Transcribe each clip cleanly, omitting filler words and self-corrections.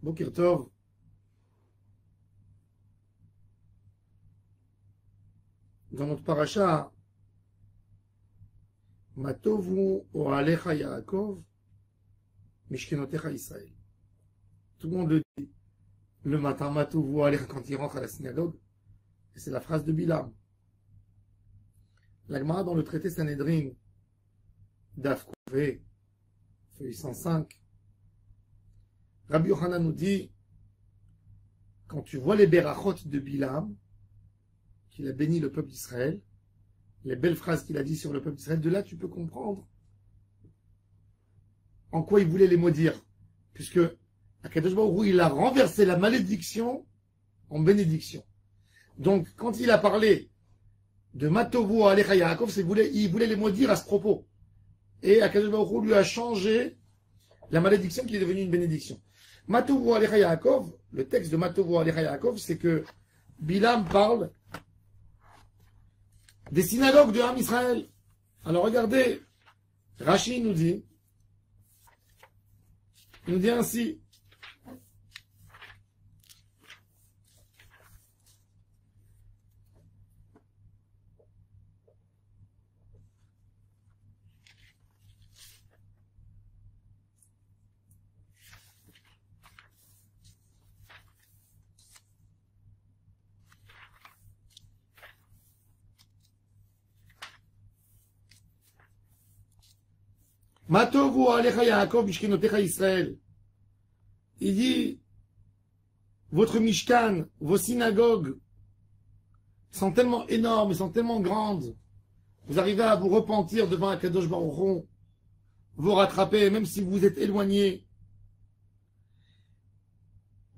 Boker Tov. Dans notre paracha, Matovu Oalecha Yaakov, Mishkenotecha Israël. Tout le monde le dit. Le matin, Matovu Oalecha quand il rentre à la synagogue. Et c'est la phrase de Bilam. La Gemara dans le traité Sanhedrin, Daf Kouvé, feuille 105. Rabbi Yochanan nous dit, quand tu vois les berachot de Bilam, qu'il a béni le peuple d'Israël, les belles phrases qu'il a dit sur le peuple d'Israël, de là tu peux comprendre en quoi il voulait les maudire. Puisque Akadosh Baruch Hu, il a renversé la malédiction en bénédiction. Donc quand il a parlé de Matovu Alecha Yaakov, il voulait les maudire à ce propos. Et Akadosh Baruch Hu lui a changé la malédiction qui est devenue une bénédiction. Matovu Alecha Yaakov, le texte de Matovu Alecha Yaakov, c'est que Bilam parle des synagogues de Ham Israël. Alors regardez, Rashi nous dit ainsi. Matovu Alecha Yaakov Mishkenotecha Israël. Il dit, votre Mishkan, vos synagogues sont tellement énormes, sont tellement grandes. Vous arrivez à vous repentir devant Akadosh Baruch Hu, vous rattraper, même si vous êtes éloigné.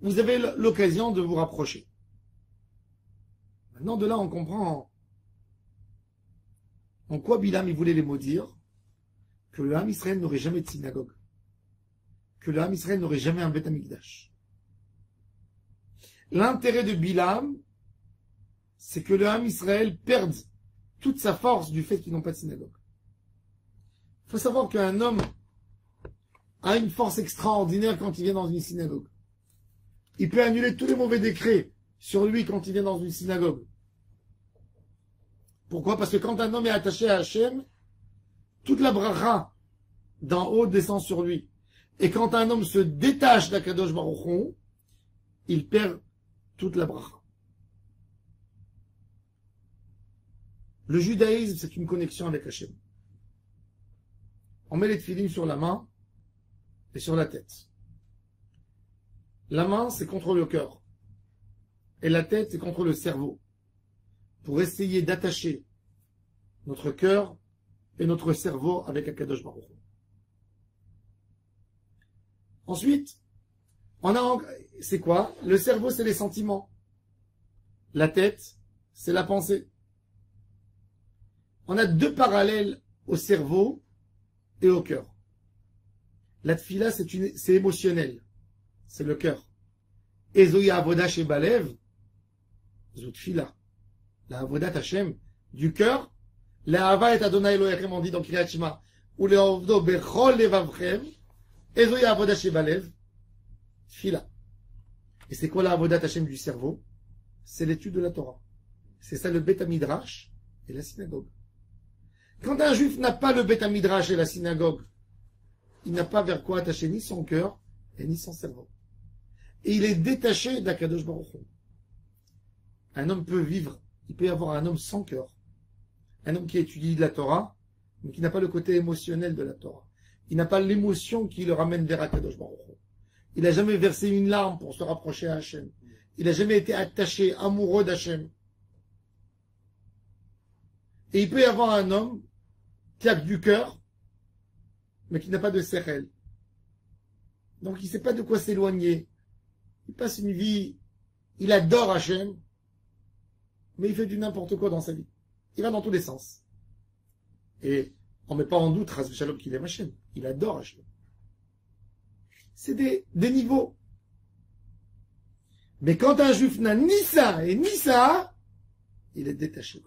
Vous avez l'occasion de vous rapprocher. Maintenant, de là, on comprend en quoi Bilam il voulait les maudire. Que le Ham Israël n'aurait jamais de synagogue. Que le Ham Israël n'aurait jamais un Beth Amikdash. L'intérêt de Bilam, c'est que le Ham Israël perde toute sa force du fait qu'ils n'ont pas de synagogue. Il faut savoir qu'un homme a une force extraordinaire quand il vient dans une synagogue. Il peut annuler tous les mauvais décrets sur lui quand il vient dans une synagogue. Pourquoi? Parce que quand un homme est attaché à Hachem, toute la bracha d'en haut descend sur lui. Et quand un homme se détache d'Akadosh Baruch Hu, il perd toute la bracha. Le judaïsme, c'est une connexion avec Hachem. On met les tefilines sur la main et sur la tête. La main, c'est contre le cœur. Et la tête, c'est contre le cerveau. Pour essayer d'attacher notre cœur et notre cerveau avec Akadosh Baruch Hu. Ensuite, c'est quoi? Le cerveau, c'est les sentiments. La tête, c'est la pensée. On a deux parallèles au cerveau et au cœur. La tfila, c'est émotionnel. C'est le cœur. Ezoya avoda shebalev, zut tfila. La avodat Hashem, du cœur. La hava et Adonai Elohechem, on dit dans Kriyat Shema, ou le ovdo bechol levavchem, ezoya avodat shebalev, tfila. Et c'est quoi la avodat Hashem du cerveau? C'est l'étude de la Torah. C'est ça le Beth Midrash et la synagogue. Quand un juif n'a pas le Beth Midrash et la synagogue, il n'a pas vers quoi attacher ni son cœur et ni son cerveau. Et il est détaché d'Akadosh Baruch Hu. Un homme peut vivre, il peut y avoir un homme sans cœur. Un homme qui étudie de la Torah, mais qui n'a pas le côté émotionnel de la Torah. Il n'a pas l'émotion qui le ramène vers Akadosh Baruch Hu. Il n'a jamais versé une larme pour se rapprocher à Hachem. Il n'a jamais été attaché, amoureux d'Hachem. Et il peut y avoir un homme qui a du cœur, mais qui n'a pas de sérel. Donc il ne sait pas de quoi s'éloigner. Il passe une vie, il adore Hachem, mais il fait du n'importe quoi dans sa vie. Il va dans tous les sens. Et on ne met pas en doute Ras V'Shalom qu'il aime Hachem. Il adore Hachem. C'est des niveaux. Mais quand un juif n'a ni ça et ni ça, il est détaché.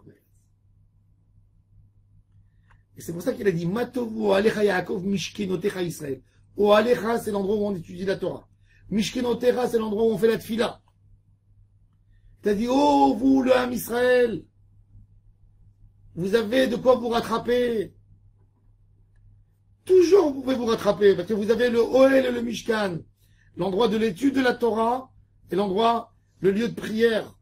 Et c'est pour ça qu'il a dit Matovu Alecha Yaakov Mishkenotecha Israël. O Alecha, c'est l'endroit où on étudie la Torah. Mishkenotera, c'est l'endroit où on fait la tfila. T'as dit, oh, vous, le Ham Israël, vous avez de quoi vous rattraper. Toujours, vous pouvez vous rattraper, parce que vous avez le Ohel et le Mishkan, l'endroit de l'étude de la Torah, et l'endroit, le lieu de prière.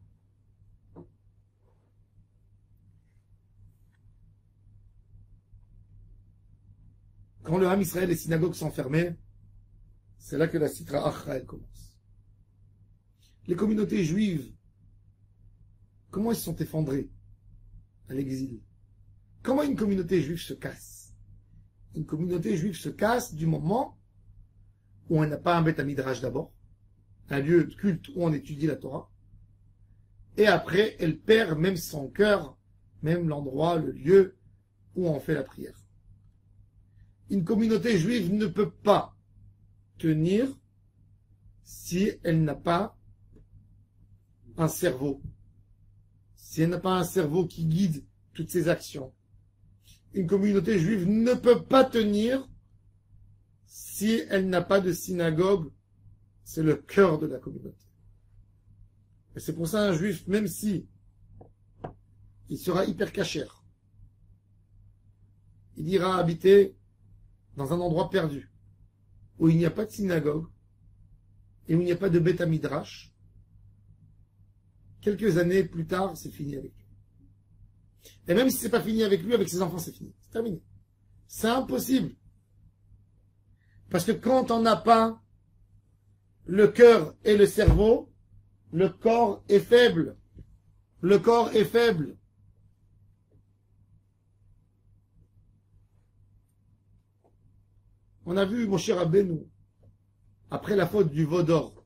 Quand le Ham Israël, les synagogues sont fermées, c'est là que la Sitra Achra, elle commence. Les communautés juives, comment elles se sont effondrées à l'exil? Comment une communauté juive se casse? Une communauté juive se casse du moment où on n'a pas un Beth Midrash d'abord, un lieu de culte où on étudie la Torah, et après, elle perd même son cœur, même l'endroit, le lieu où on fait la prière. Une communauté juive ne peut pas tenir si elle n'a pas un cerveau. Si elle n'a pas un cerveau qui guide toutes ses actions. Une communauté juive ne peut pas tenir si elle n'a pas de synagogue. C'est le cœur de la communauté. Et c'est pour ça un juif, même si il sera hyper cachère, il ira habiter dans un endroit perdu, où il n'y a pas de synagogue, et où il n'y a pas de Beth Midrash, quelques années plus tard, c'est fini avec lui. Et même si c'est pas fini avec lui, avec ses enfants, c'est fini. C'est terminé. C'est impossible. Parce que quand on n'a pas le cœur et le cerveau, le corps est faible. Le corps est faible. On a vu Moshe Rabbeinu, après la faute du veau d'or.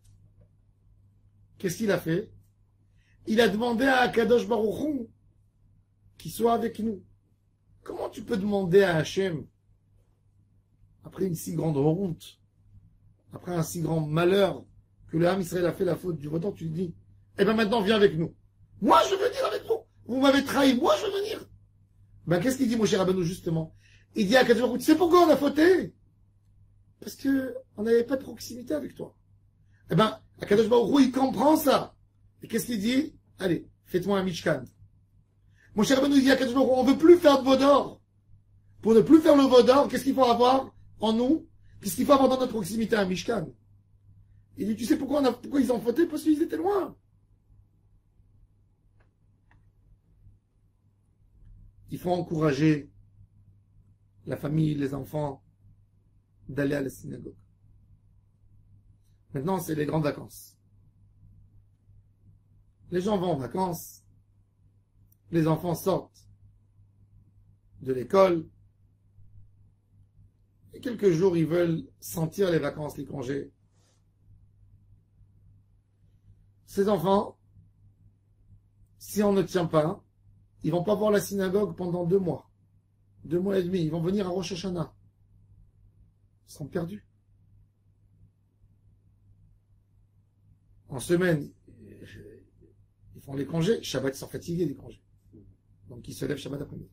Qu'est-ce qu'il a fait? Il a demandé à Akadosh Baruch Hu qu'il soit avec nous. Comment tu peux demander à Hachem, après une si grande honte, après un si grand malheur, que le Ham Israël a fait la faute du veau d'or, tu lui dis, eh ben maintenant viens avec nous. Moi je veux venir avec vous. Vous m'avez trahi, moi je veux venir. Ben qu'est-ce qu'il dit Moshe Rabbeinu justement? Il dit à Akadosh Baruch Hu, tu sais pourquoi on a fauté? Parce que on n'avait pas de proximité avec toi. Eh ben, Akadosh Baruch Hu, il comprend ça. Et qu'est-ce qu'il dit? Allez, faites-moi un Mishkan. Mon cher Rabbeinu dit à Akadosh Baruch Hu, on ne veut plus faire de veau d'or. Pour ne plus faire le veau d'or, qu'est-ce qu'il faut avoir en nous? Qu'est-ce qu'il faut avoir dans notre proximité? Un Mishkan. Il dit, tu sais pourquoi ils ont fauté? Parce qu'ils étaient loin. Il faut encourager la famille, les enfants, d'aller à la synagogue. Maintenant, c'est les grandes vacances. Les gens vont en vacances. Les enfants sortent de l'école. Et quelques jours, ils veulent sentir les vacances, les congés. Ces enfants, si on ne tient pas, ils vont pas voir la synagogue pendant 2 mois. 2 mois et demi. Ils vont venir à Rosh Hashanah. Ils sont perdus. En semaine, ils font les congés. Shabbat, ils sont fatigués des congés. Donc ils se lèvent Shabbat après-midi.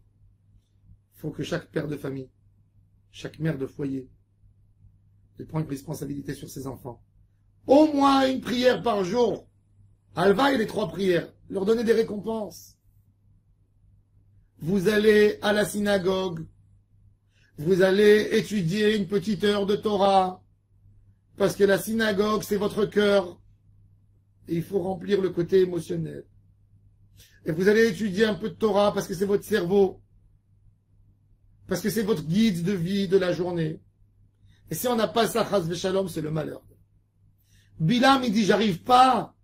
Il faut que chaque père de famille, chaque mère de foyer, elle prenne une responsabilité sur ses enfants. Au moins une prière par jour. Alva et les 3 prières. Leur donner des récompenses. Vous allez à la synagogue. Vous allez étudier une petite heure de Torah, parce que la synagogue, c'est votre cœur, et il faut remplir le côté émotionnel. Et vous allez étudier un peu de Torah, parce que c'est votre cerveau, parce que c'est votre guide de vie de la journée. Et si on n'a pas ça, chas v'shalom, c'est le malheur. Bilam, il dit, j'arrive pas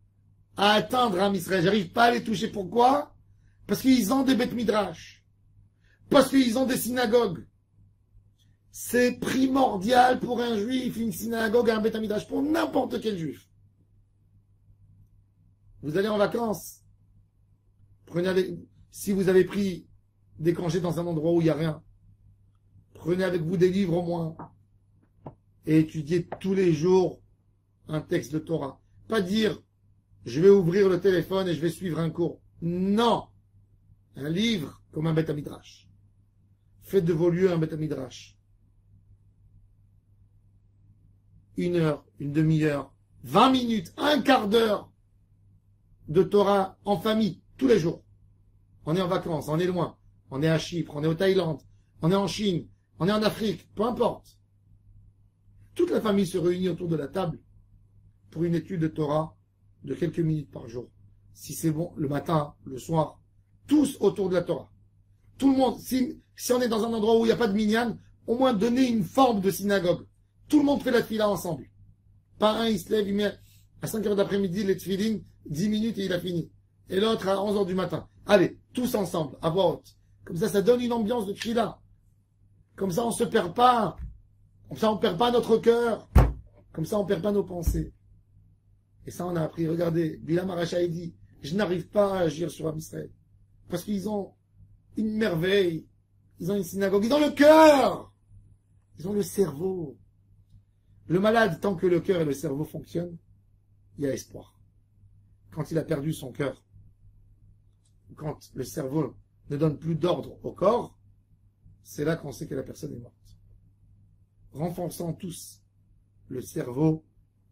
à atteindre Am Israël, j'arrive pas à les toucher. Pourquoi? Parce qu'ils ont des Beth Midrash, parce qu'ils ont des synagogues. C'est primordial pour un juif, une synagogue, un Beth Midrash, pour n'importe quel juif. Vous allez en vacances. Si vous avez pris des congés dans un endroit où il n'y a rien, prenez avec vous des livres au moins. Et étudiez tous les jours un texte de Torah. Pas dire, je vais ouvrir le téléphone et je vais suivre un cours. Non. Un livre comme un Beth Midrash. Faites de vos lieux un Beth Midrash. 1 heure, une demi-heure, 20 minutes, un quart d'heure de Torah en famille, tous les jours. On est en vacances, on est loin, on est à Chypre, on est au Thaïlande, on est en Chine, on est en Afrique, peu importe. Toute la famille se réunit autour de la table pour une étude de Torah de quelques minutes par jour. Si c'est bon, le matin, le soir, tous autour de la Torah. Tout le monde, si on est dans un endroit où il n'y a pas de minyan, au moins donner une forme de synagogue. Tout le monde fait la tefila ensemble. Pas un, il se lève, il met à 5 heures d'après-midi les tefilin, 10 minutes et il a fini. Et l'autre à 11 heures du matin. Allez, tous ensemble, à voix haute. Comme ça donne une ambiance de tefila. Comme ça, on se perd pas. Comme ça, on perd pas notre cœur. Comme ça, on perd pas nos pensées. Et ça, on a appris. Regardez, Bilam Arachaï dit, je n'arrive pas à agir sur Am Israël. Parce qu'ils ont une merveille. Ils ont une synagogue. Ils ont le cœur. Ils ont le cerveau. Le malade, tant que le cœur et le cerveau fonctionnent, il y a espoir. Quand il a perdu son cœur, quand le cerveau ne donne plus d'ordre au corps, c'est là qu'on sait que la personne est morte. Renforçons tous le cerveau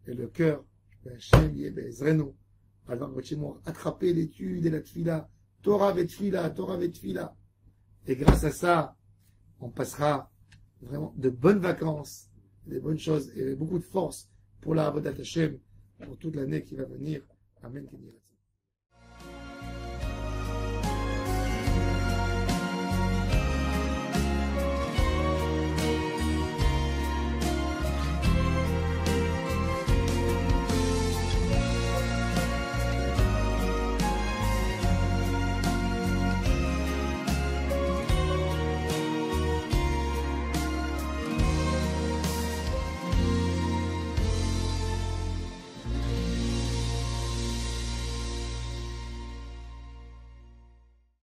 et le cœur. Attraper l'étude et la tefila. Torah vet tefila, Torah vet tefila. Et grâce à ça, on passera vraiment de bonnes vacances, des bonnes choses et beaucoup de force pour la Avodat Hashem pour toute l'année qui va venir. Amen.